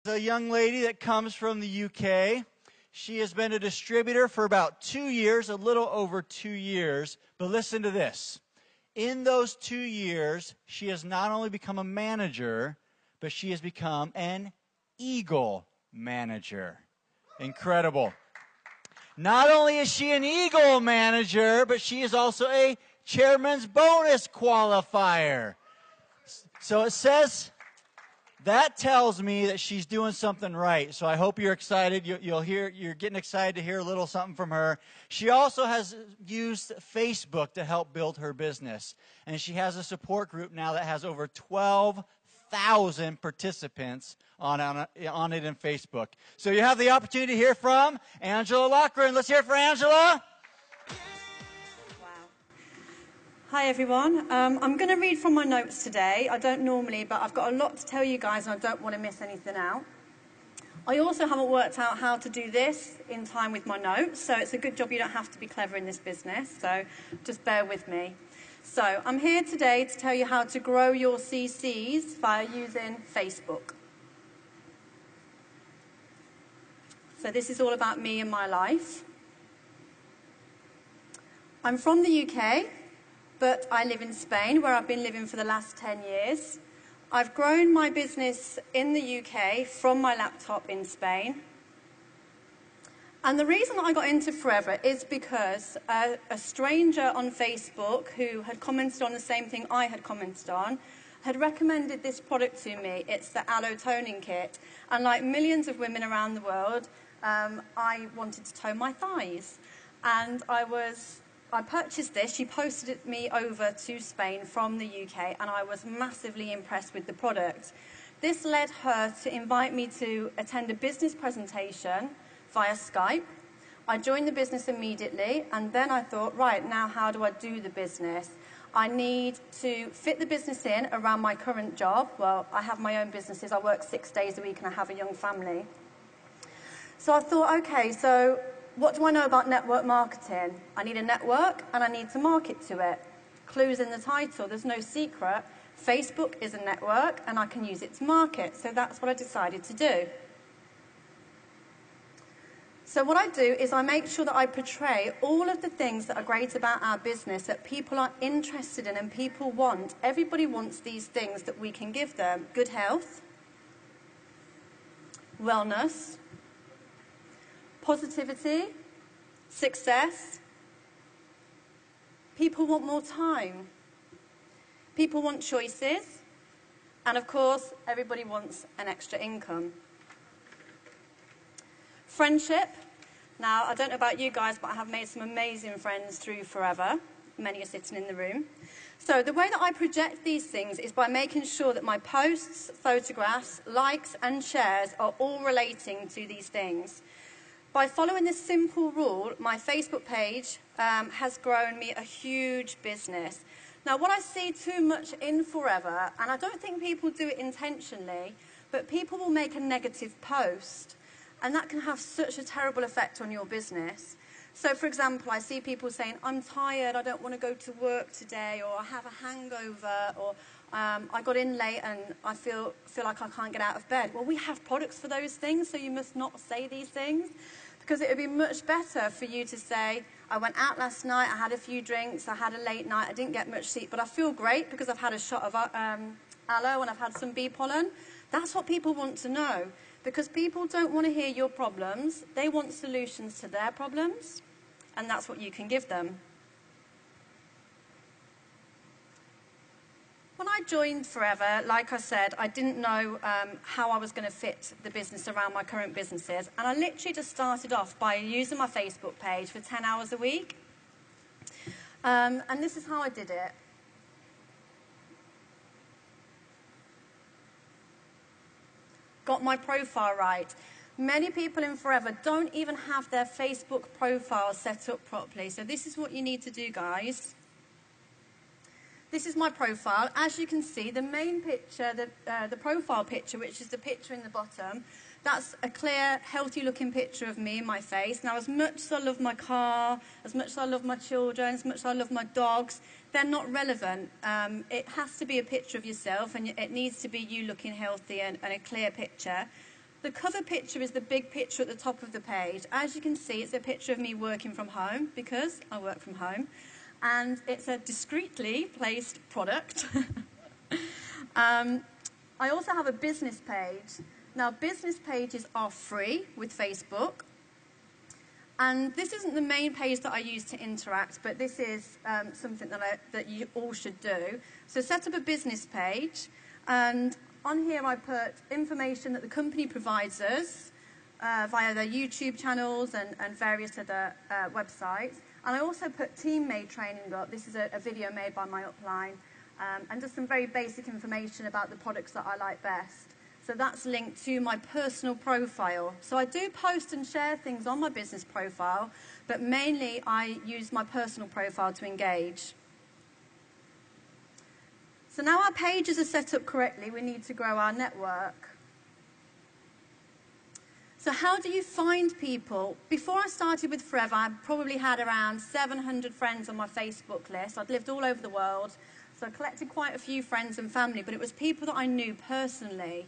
A young lady that comes from the UK. She has been a distributor for about 2 years, a little over 2 years. But listen to this. In those 2 years, she has not only become a manager, but she has become an Eagle manager. Incredible. Not only is she an Eagle manager, but she is also a chairman's bonus qualifier. So it says... that tells me that she's doing something right. So I hope you're excited. You're getting excited to hear a little something from her. She also has used Facebook to help build her business. And she has a support group now that has over 12,000 participants on it in Facebook. So you have the opportunity to hear from Angela Loughran. Let's hear it for Angela. Hi everyone, I'm going to read from my notes today. I don't normally, but I've got a lot to tell you guys and I don't want to miss anything out. I also haven't worked out how to do this in time with my notes, so it's a good job you don't have to be clever in this business, so just bear with me. So I'm here today to tell you how to grow your CCs via using Facebook. So this is all about me and my life. I'm from the UK. But I live in Spain, where I've been living for the last 10 years. I've grown my business in the UK from my laptop in Spain. And the reason that I got into Forever is because a stranger on Facebook who had commented on the same thing I had commented on had recommended this product to me. It's the Aloe Toning Kit. And like millions of women around the world, I wanted to tone my thighs. And I purchased this. She posted it me over to Spain from the UK, and I was massively impressed with the product. This led her to invite me to attend a business presentation via Skype. I joined the business immediately, and then I thought, right, now how do I do the business? I need to fit the business in around my current job. Well, I have my own businesses. I work 6 days a week, and I have a young family. So I thought, okay, so what do I know about network marketing? I need a network and I need to market to it. Clues in the title, there's no secret. Facebook is a network and I can use it to market. So that's what I decided to do. So what I do is I make sure that I portray all of the things that are great about our business that people are interested in and people want. Everybody wants these things that we can give them. Good health, wellness, positivity, success. People want more time. People want choices. And of course, everybody wants an extra income. Friendship. Now, I don't know about you guys, but I have made some amazing friends through Forever. Many are sitting in the room. So the way that I project these things is by making sure that my posts, photographs, likes and shares are all relating to these things. By following this simple rule, my Facebook page has grown me a huge business. Now, what I see too much in Forever, and I don't think people do it intentionally, but people will make a negative post, and that can have such a terrible effect on your business. So, for example, I see people saying, I'm tired, I don't want to go to work today, or I have a hangover, or I got in late and I feel like I can't get out of bed. Well, we have products for those things, so you must not say these things. Because it would be much better for you to say, I went out last night, I had a few drinks, I had a late night, I didn't get much sleep, but I feel great because I've had a shot of aloe and I've had some bee pollen. That's what people want to know. Because people don't want to hear your problems, they want solutions to their problems, and that's what you can give them. When I joined Forever, like I said, I didn't know how I was going to fit the business around my current businesses. And I literally just started off by using my Facebook page for 10 hours a week. And this is how I did it. Got my profile right. Many people in Forever don't even have their Facebook profile set up properly. So this is what you need to do, guys. This is my profile. As you can see, the main picture, the profile picture, which is the picture in the bottom, that's a clear, healthy-looking picture of me and my face. Now, as much as I love my car, as much as I love my children, as much as I love my dogs, they're not relevant. It has to be a picture of yourself, and it needs to be you looking healthy and a clear picture. The cover picture is the big picture at the top of the page. As you can see, it's a picture of me working from home because I work from home. And it's a discreetly placed product. I also have a business page. Now, business pages are free with Facebook. And this isn't the main page that I use to interact, but this is something that you all should do. So set up a business page, and on here I put information that the company provides us via their YouTube channels and various other websites. And I also put team-made training up. This is a video made by my upline, and just some very basic information about the products that I like best. So that's linked to my personal profile. So I do post and share things on my business profile, but mainly I use my personal profile to engage. So now our pages are set up correctly, we need to grow our network. So how do you find people? Before I started with Forever, I probably had around 700 friends on my Facebook list. I'd lived all over the world, so I collected quite a few friends and family, but it was people that I knew personally.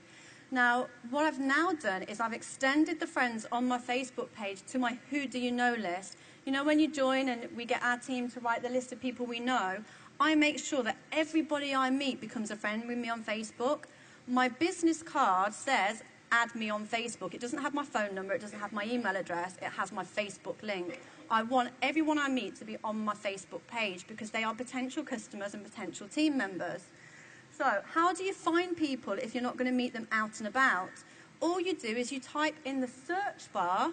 Now, what I've now done is I've extended the friends on my Facebook page to my Who Do You Know list. You know, when you join and we get our team to write the list of people we know, I make sure that everybody I meet becomes a friend with me on Facebook. My business card says, add me on Facebook. It doesn't have my phone number, it doesn't have my email address, it has my Facebook link. I want everyone I meet to be on my Facebook page because they are potential customers and potential team members. So, how do you find people if you're not going to meet them out and about? All you do is you type in the search bar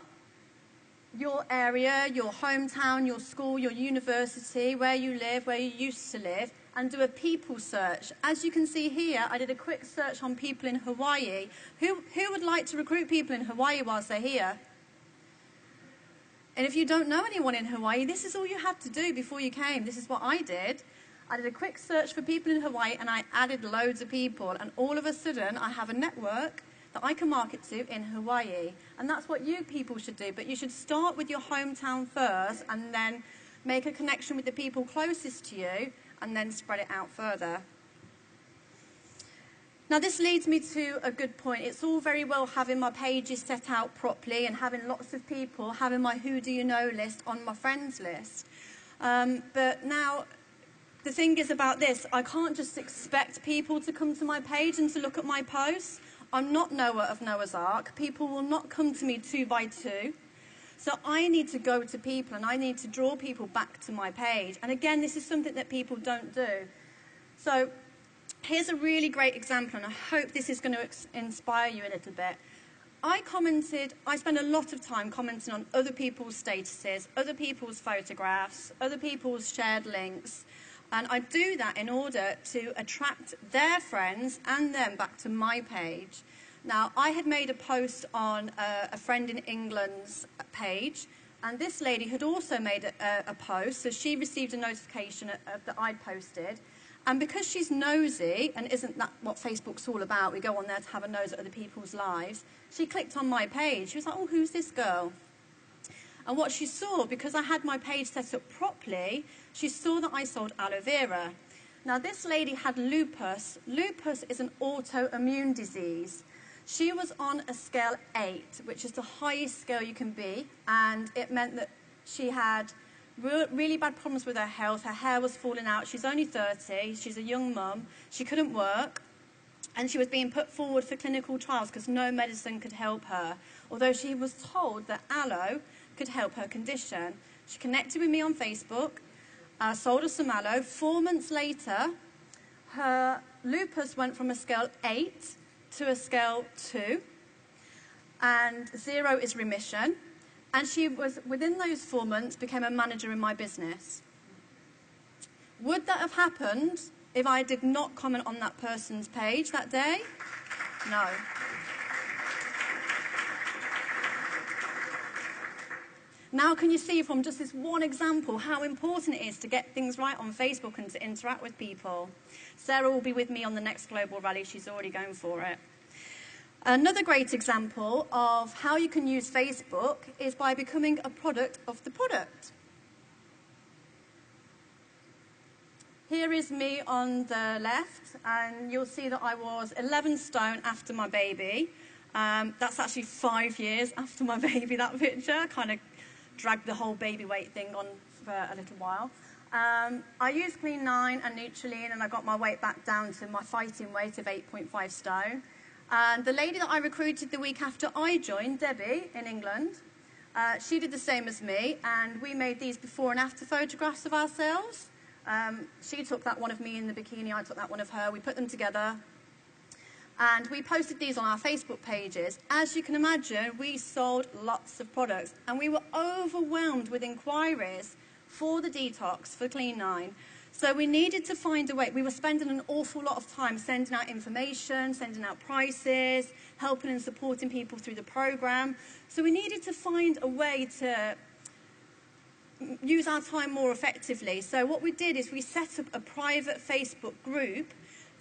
your area, your hometown, your school, your university, where you live, where you used to live, and do a people search. As you can see here, I did a quick search on people in Hawaii. Who would like to recruit people in Hawaii whilst they're here? And if you don't know anyone in Hawaii, this is all you had to do before you came. This is what I did. I did a quick search for people in Hawaii and I added loads of people, and all of a sudden I have a network that I can market to in Hawaii. And that's what you people should do, but you should start with your hometown first and then make a connection with the people closest to you and then spread it out further. Now this leads me to a good point. It's all very well having my pages set out properly and having lots of people, having my Who Do You Know list on my friends list. But now, the thing is about this, I can't just expect people to come to my page and to look at my posts. I'm not Noah of Noah's Ark. People will not come to me 2 by 2. So I need to go to people and I need to draw people back to my page. And again, this is something that people don't do. So here's a really great example, and I hope this is going to inspire you a little bit. I spend a lot of time commenting on other people's statuses, other people's photographs, other people's shared links. And I do that in order to attract their friends and them back to my page. Now, I had made a post on a friend in England's page, and this lady had also made a post, so she received a notification that I'd posted. And because she's nosy, and isn't that what Facebook's all about, we go on there to have a nose at other people's lives, she clicked on my page. She was like, oh, who's this girl? And what she saw, because I had my page set up properly, she saw that I sold aloe vera. Now, this lady had lupus. Lupus is an autoimmune disease. She was on a scale 8, which is the highest scale you can be, and it meant that she had really bad problems with her health. Her hair was falling out. She's only 30. She's a young mum. She couldn't work, and she was being put forward for clinical trials because no medicine could help her, although she was told that aloe could help her condition. She connected with me on Facebook, sold her some aloe. 4 months later, her lupus went from a scale 8 to a scale 2, and 0 is remission. And she was, within those 4 months, became a manager in my business. Would that have happened if I did not comment on that person's page that day? No. Now can you see from just this one example how important it is to get things right on Facebook and to interact with people? Sarah will be with me on the next global rally. She's already going for it. Another great example of how you can use Facebook is by becoming a product of the product. Here is me on the left, and you'll see that I was 11 stone after my baby. That's actually 5 years after my baby, that picture. Kind of dragged the whole baby weight thing on for a little while. I used Clean 9 and Nutrilean, and I got my weight back down to my fighting weight of 8.5 stone. And the lady that I recruited the week after I joined, Debbie, in England, she did the same as me, and we made these before and after photographs of ourselves. She took that one of me in the bikini, I took that one of her, we put them together, and we posted these on our Facebook pages. As you can imagine, we sold lots of products, and we were overwhelmed with inquiries for the detox, for Clean 9. So we needed to find a way. We were spending an awful lot of time sending out information, sending out prices, helping and supporting people through the program. So we needed to find a way to use our time more effectively. So what we did is we set up a private Facebook group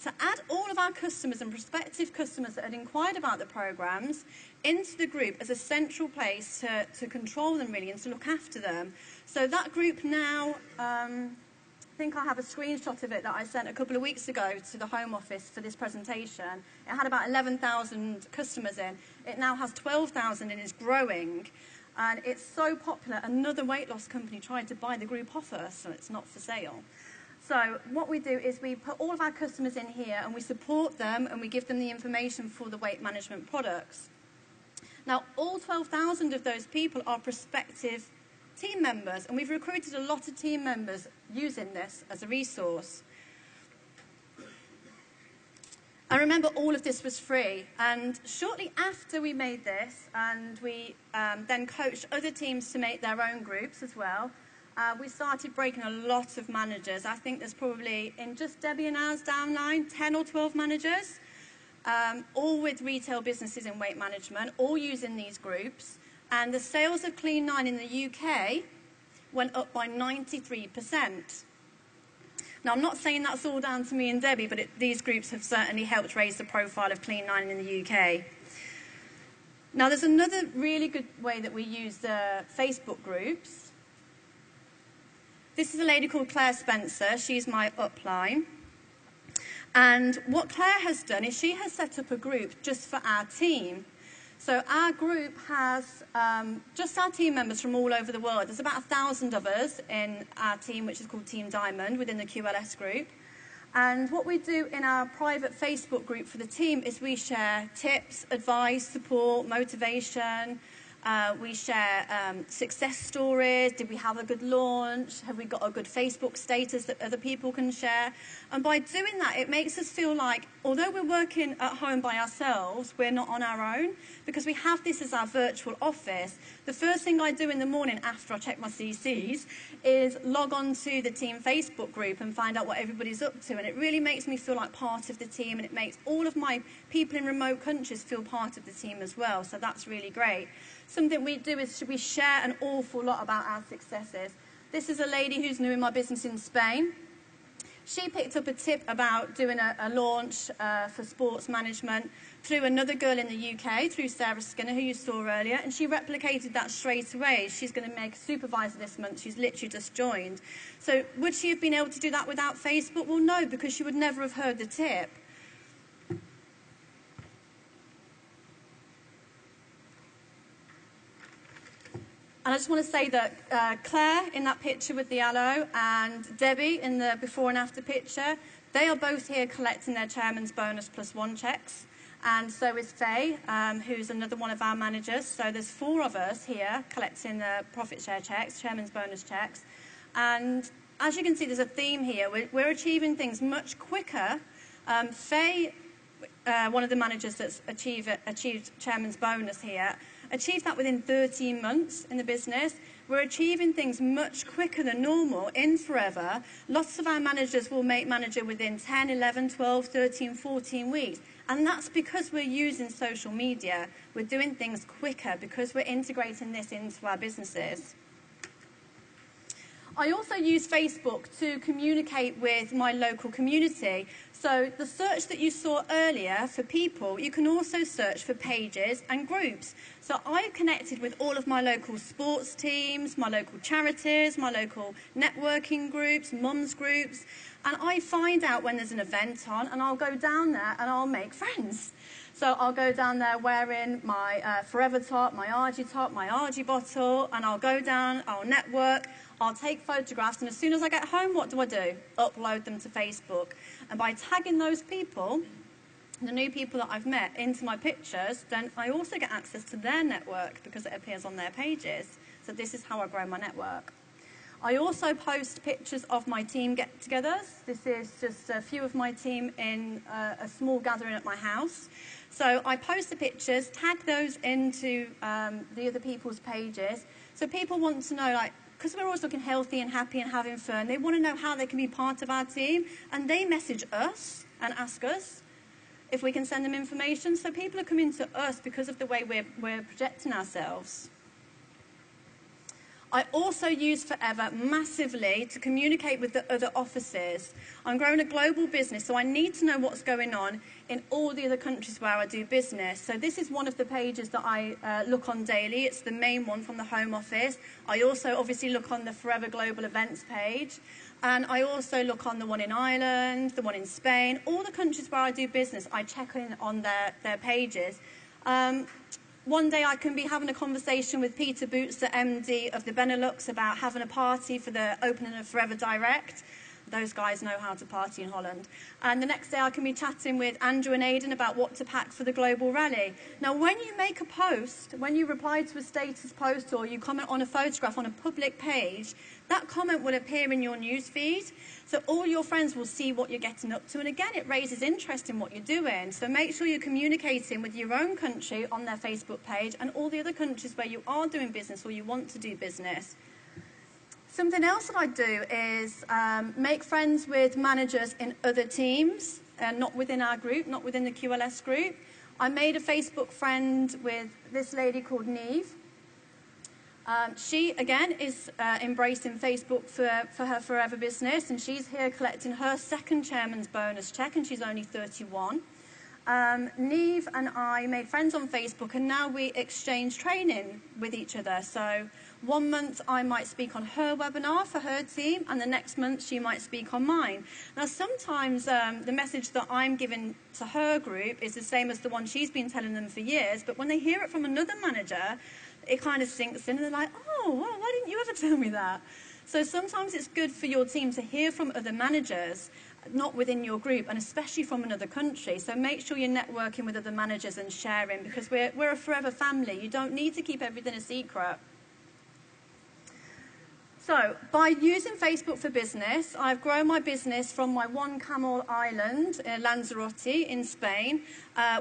to add all of our customers and prospective customers that had inquired about the programs into the group as a central place to control them really and to look after them. So that group now, I think I have a screenshot of it that I sent a couple of weeks ago to the Home Office for this presentation. It had about 11,000 customers in. It now has 12,000 and is growing. And it's so popular, another weight loss company tried to buy the group off us, so it's not for sale. So what we do is we put all of our customers in here and we support them and we give them the information for the weight management products. Now, all 12,000 of those people are prospective team members, and we've recruited a lot of team members using this as a resource. I remember all of this was free, and shortly after we made this, and we then coached other teams to make their own groups as well, we started breaking a lot of managers. I think there's probably, in just Debbie and ours downline, 10 or 12 managers, all with retail businesses in weight management, all using these groups. And the sales of Clean 9 in the UK went up by 93%. Now, I'm not saying that's all down to me and Debbie, but these groups have certainly helped raise the profile of Clean 9 in the UK. Now, there's another really good way that we use the Facebook groups. This is a lady called Claire Spencer. She's my upline. And what Claire has done is she has set up a group just for our team. So our group has just our team members from all over the world. There's about 1,000 of us in our team, which is called Team Diamond, within the QLS group. And what we do in our private Facebook group for the team is we share tips, advice, support, motivation. We share success stories. Did we have a good launch? Have we got a good Facebook status that other people can share? And by doing that, it makes us feel like, although we're working at home by ourselves, we're not on our own, because we have this as our virtual office. The first thing I do in the morning after I check my CCs is log on to the team Facebook group and find out what everybody's up to. And it really makes me feel like part of the team, and it makes all of my people in remote countries feel part of the team as well. So that's really great. Something we do is we share an awful lot about our successes. This is a lady who's new in my business in Spain. She picked up a tip about doing a launch for sports management through another girl in the UK, through Sarah Skinner, who you saw earlier, and she replicated that straight away. She's going to make a supervisor this month. She's literally just joined. So would she have been able to do that without Facebook? Well, no, because she would never have heard the tip. And I just want to say that Claire in that picture with the aloe and Debbie in the before and after picture, they are both here collecting their Chairman's Bonus +1 checks. And so is Faye, who's another one of our managers. So there's 4 of us here collecting the profit share checks, Chairman's Bonus checks. And as you can see, there's a theme here. We're achieving things much quicker. Faye, one of the managers that's achieved Chairman's Bonus here, achieved that within 13 months in the business. We're achieving things much quicker than normal in Forever. Lots of our managers will make manager within 10, 11, 12, 13, 14 weeks. And that's because we're using social media. We're doing things quicker because we're integrating this into our businesses. I also use Facebook to communicate with my local community. So the search that you saw earlier for people, you can also search for pages and groups. So I've connected with all of my local sports teams, my local charities, my local networking groups, mums groups, and I find out when there's an event on, and I'll go down there and I'll make friends. So I'll go down there wearing my Forever top, my RG bottle, and I'll go down, I'll network, I'll take photographs, and as soon as I get home, what do? Upload them to Facebook. And by tagging those people, the new people that I've met, into my pictures, then I also get access to their network because it appears on their pages. So this is how I grow my network. I also post pictures of my team get-togethers. This is just a few of my team in a small gathering at my house. So I post the pictures, tag those into the other people's pages. So people want to know, like, because we're always looking healthy and happy and having fun, they want to know how they can be part of our team. And they message us and ask us if we can send them information. So people are coming to us because of the way we're projecting ourselves. I also use Forever massively to communicate with the other offices. I'm growing a global business, so I need to know what's going on in all the other countries where I do business. So this is one of the pages that I look on daily. It's the main one from the Home Office. I also obviously look on the Forever Global Events page. And I also look on the one in Ireland, the one in Spain. All the countries where I do business, I check in on their pages. One day I can be having a conversation with Peter Boots, the MD of the Benelux, about having a party for the opening of Forever Direct. Those guys know how to party in Holland. And the next day I can be chatting with Andrew and Aidan about what to pack for the global rally. Now, when you make a post, when you reply to a status post or you comment on a photograph on a public page, that comment will appear in your news feed. So all your friends will see what you're getting up to. And again, it raises interest in what you're doing. So make sure you're communicating with your own country on their Facebook page and all the other countries where you are doing business or you want to do business. Something else that I do is make friends with managers in other teams, not within our group, not within the QLS group. I made a Facebook friend with this lady called Neve. She, again, is embracing Facebook for her Forever business, and she's here collecting her second chairman's bonus check, and she's only 31. Neve and I made friends on Facebook, and now we exchange training with each other. So 1 month I might speak on her webinar for her team, and the next month she might speak on mine. Now sometimes the message that I'm giving to her group is the same as the one she's been telling them for years, but when they hear it from another manager, it kind of sinks in and they're like, oh, well, why didn't you ever tell me that? So sometimes it's good for your team to hear from other managers, not within your group, and especially from another country. So make sure you're networking with other managers and sharing, because we're a Forever family. You don't need to keep everything a secret. So by using Facebook for business, I've grown my business from my one camel island, Lanzarote in Spain,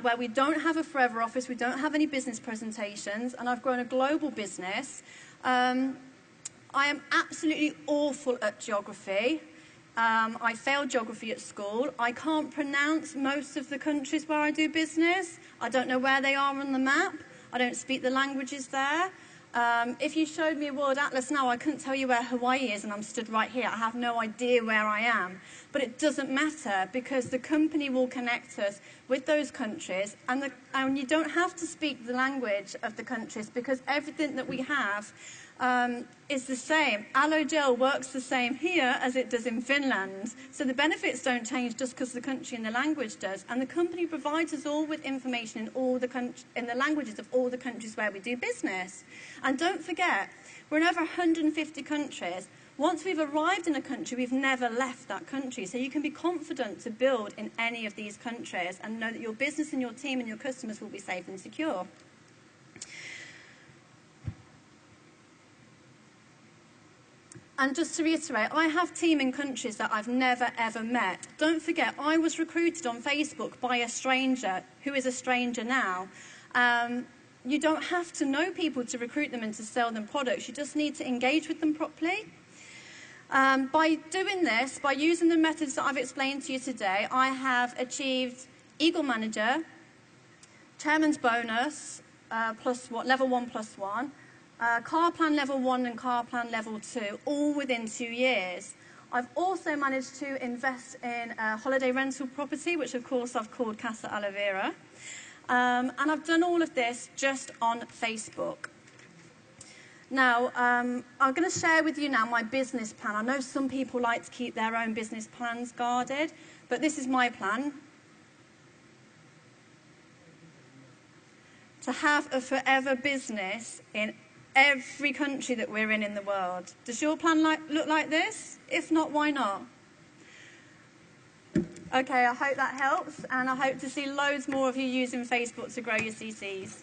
where we don't have a Forever office, we don't have any business presentations, and I've grown a global business. I am absolutely awful at geography. I failed geography at school. I can't pronounce most of the countries where I do business. I don't know where they are on the map. I don't speak the languages there. If you showed me a world atlas now, I couldn't tell you where Hawaii is, and I'm stood right here. I have no idea where I am. But it doesn't matter, because the company will connect us with those countries, and you don't have to speak the language of the countries, because everything that we have is the same. Aloe gel works the same here as it does in Finland. So the benefits don't change just because the country and the language does. And the company provides us all with information in the languages of all the countries where we do business. And don't forget, we're in over 150 countries. Once we've arrived in a country, we've never left that country. So you can be confident to build in any of these countries and know that your business and your team and your customers will be safe and secure. And just to reiterate, I have team in countries that I've never, ever met. Don't forget, I was recruited on Facebook by a stranger who is a stranger now. You don't have to know people to recruit them and to sell them products. You just need to engage with them properly. By doing this, by using the methods that I've explained to you today, I have achieved Eagle Manager, Chairman's Bonus, Level 1 plus 1, Car Plan Level 1 and Car Plan Level 2, all within 2 years. I've also managed to invest in a holiday rental property, which of course I've called Casa Alavera. And I've done all of this just on Facebook. Now, I'm going to share with you now my business plan. I know some people like to keep their own business plans guarded, but this is my plan. to have a forever business in every country that we're in the world. Does your plan look like this? If not, why not? Okay, I hope that helps, and I hope to see loads more of you using Facebook to grow your CCs.